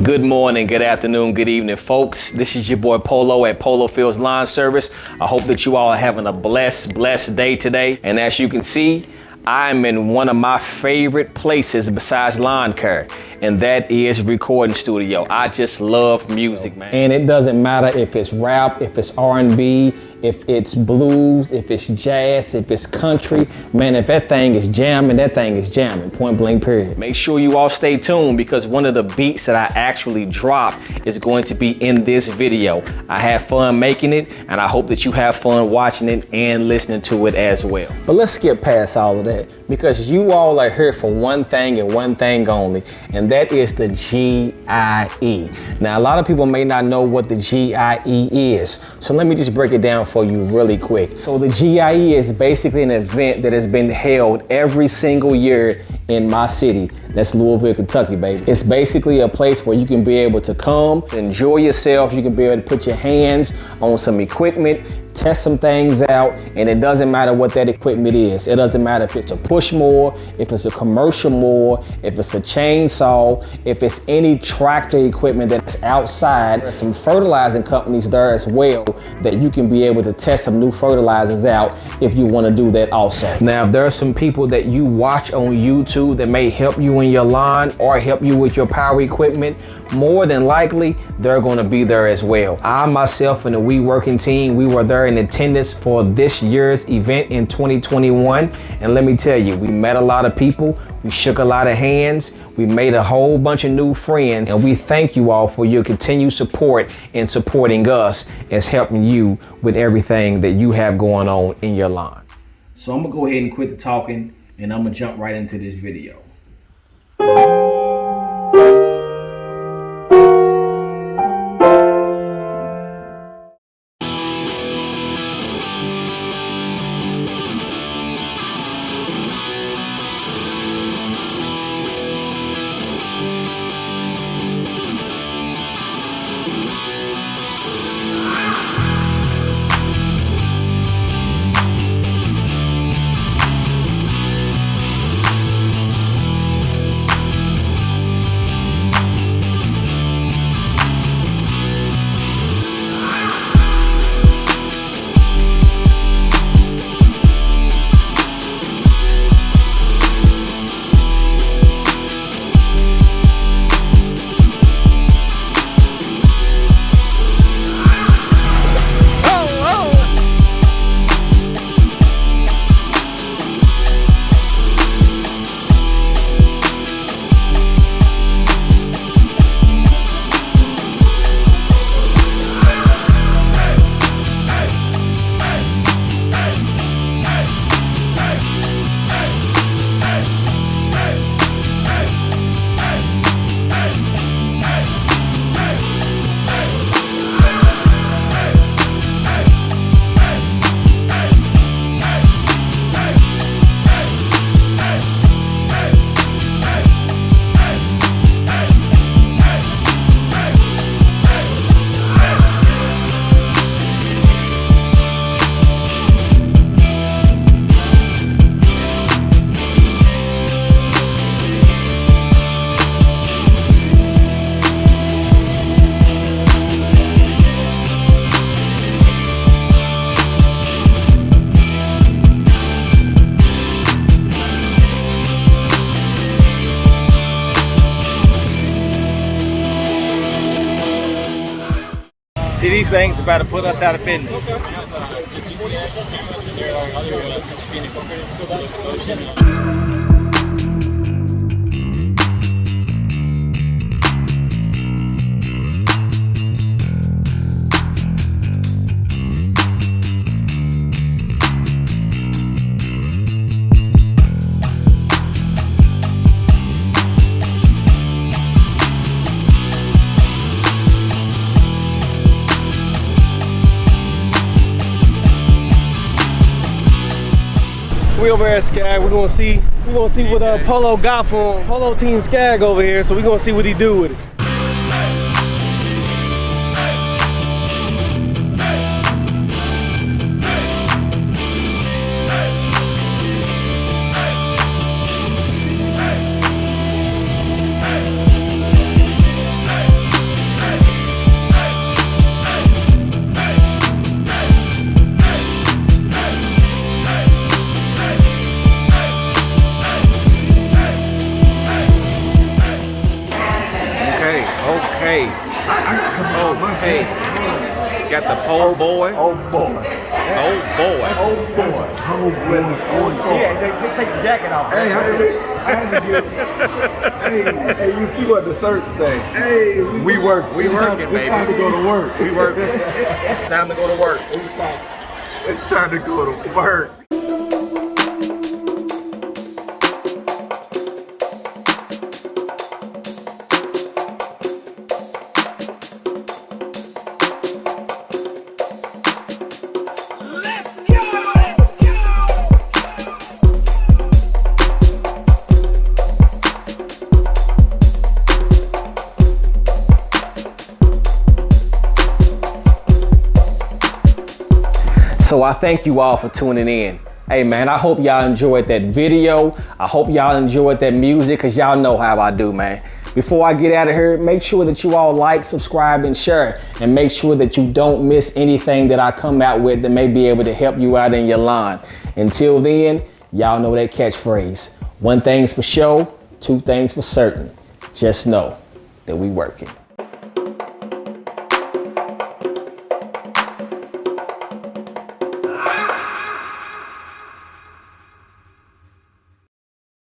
Good morning, good afternoon, good evening, folks. This is your boy Polo at Polo Fields Lawn Service. I hope that you all are having a blessed day today. And as you can see, I'm in one of my favorite places besides lawn care, and that is recording studio. I just love music, man. And it doesn't matter if it's rap, if it's R&B, if it's blues, if it's jazz, if it's country. Man, if that thing is jamming, that thing is jamming, point blank period. Make sure you all stay tuned because one of the beats that I actually dropped is going to be in this video. I had fun making it, and I hope that you have fun watching it and listening to it as well. But let's skip past all of that because you all are here for one thing and one thing only, and that is the G.I.E. Now, a lot of people may not know what the G.I.E. is, so let me just break it down for you really quick. So the G.I.E. is basically an event that has been held every single year in my city. That's Louisville, Kentucky, baby. It's basically a place where you can be able to come, enjoy yourself. You can be able to put your hands on some equipment, test some things out, and it doesn't matter what that equipment is. It doesn't matter if it's a push mower, if it's a commercial mower, if it's a chainsaw, if it's any tractor equipment that's outside. There's some fertilizing companies there as well that you can be able to test some new fertilizers out if you want to do that also. Now, if there are some people that you watch on YouTube that may help you in your lawn or help you with your power equipment, more than likely they're going to be there as well. I myself and the We Workin team, we were there in attendance for this year's event in 2021, and let me tell you, we met a lot of people, we shook a lot of hands, we made a whole bunch of new friends, and we thank you all for your continued support in supporting us as helping you with everything that you have going on in your lawn. So I'm gonna go ahead and quit the talking, and I'm gonna jump right into this video. See, these things about to put us out of business. We over here at Skag. We're gonna see what Polo got for him. Polo Team Skag over here, so we're gonna see what he do with it. Okay. Okay. Got the pole boy. Oh boy. Oh boy. Oh boy. Oh boy. Yeah, take the jacket off. Hey, I had to get. Hey, you see what the shirt say? Hey, we work. We working, baby. It's time to go to work. We working. Time to go to work. It's time to go to work. So I thank you all for tuning in. Hey man, I hope y'all enjoyed that video. I hope y'all enjoyed that music, cause y'all know how I do, man. Before I get out of here, make sure that you all like, subscribe, and share. And make sure that you don't miss anything that I come out with that may be able to help you out in your line. Until then, y'all know that catchphrase. One thing's for sure, two things for certain. Just know that we working.